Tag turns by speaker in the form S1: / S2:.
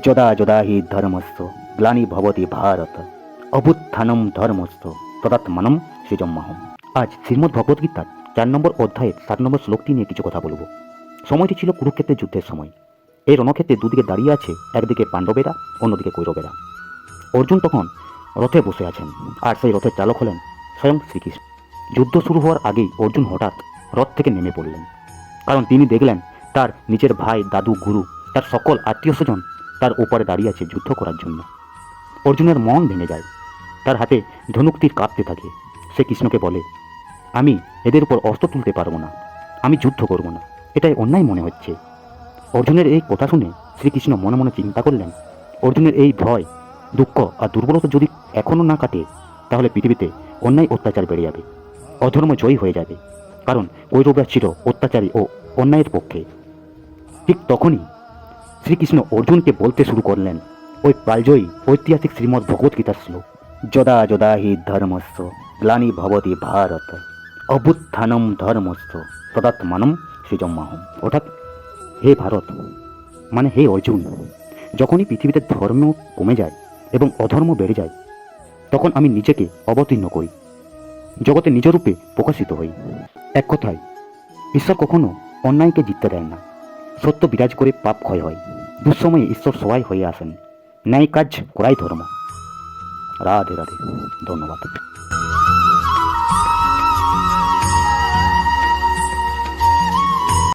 S1: যদা যদা হি ধর্মস্য গ্লানি ভবতি ভারত অভ্যুত্থানম ধর্মস্য তদাত্মানম সৃজম্যহম। আজ শ্রীমদ্ ভগবদ্গীতার 4 নম্বর অধ্যায়ের 7 নম্বর শ্লোকটি নিয়ে কিছু কথা বলবো। সময়টি ছিল কুরুক্ষেত্রের যুদ্ধের সময়। এই রণক্ষেত্রে দুদিকে দাঁড়িয়ে আছে, একদিকে পাণ্ডবেরা, অন্যদিকে কৌরবেরা। অর্জুন তখন রথে বসে আছেন, আর সেই রথের চালক হলেন স্বয়ং শ্রীকৃষ্ণ। যুদ্ধ শুরু হওয়ার আগেই অর্জুন হঠাৎ রথ থেকে নেমে পড়লেন, কারণ তিনি দেখলেন তার নিজের ভাই, দাদু, গুরু, তার সকল আত্মীয় স্বজন তার ওপারে দাঁড়িয়ে আছে যুদ্ধ করার জন্য। অর্জুনের মন ভেঙে যায়, তার হাতে ধনুক তীর কাঁপতে থাকে। সে কৃষ্ণকে বলে, আমি এদের উপর অস্ত্র তুলতে পারবো না, আমি যুদ্ধ করব না, এটাই অন্যায় মনে হচ্ছে। অর্জুনের এই কথা শুনে শ্রীকৃষ্ণ মনে মনে চিন্তা করলেন, অর্জুনের এই ভয়, দুঃখ আর দুর্বলতা যদি এখনও না কাটে, তাহলে পৃথিবীতে অন্যায় অত্যাচার বেড়ে যাবে, অধর্ম জয়ী হয়ে যাবে, কারণ কৌরবরা ছিল অত্যাচারী ও অন্যায়ের পক্ষে। ঠিক তখনই শ্রীকৃষ্ণ অর্জুনকে বলতে শুরু করলেন ওই প্রায়জয়ী ঐতিহাসিক শ্রীমদ্ ভগবদ্গীতার শ্লোক, যদা যদা হি ধর্মস্য গ্লানি ভবতি ভারত অভ্যুত্থানম ধর্মস্য তদাত্মানম সৃজম্যহম। অর্থাৎ, হে ভারত, মানে হে অর্জুন, যখনই পৃথিবীতে ধর্ম কমে যায় এবং অধর্ম বেড়ে যায়, তখন আমি নিজেকে অবতীর্ণ করি, জগতে নিজ রূপে প্রকাশিত হই। এক কথায়, ঈশ্বর কখনো অন্যায়কে জিততে দেন না, সত্য বিরাজ করে পাপ ক্ষয় হয়। দুঃসময়ে ঈশ্বর সহায় হয়ে আসেন, ন্যায় কাজ করাই ধর্ম। রাধে রাধে, ধন্যবাদ।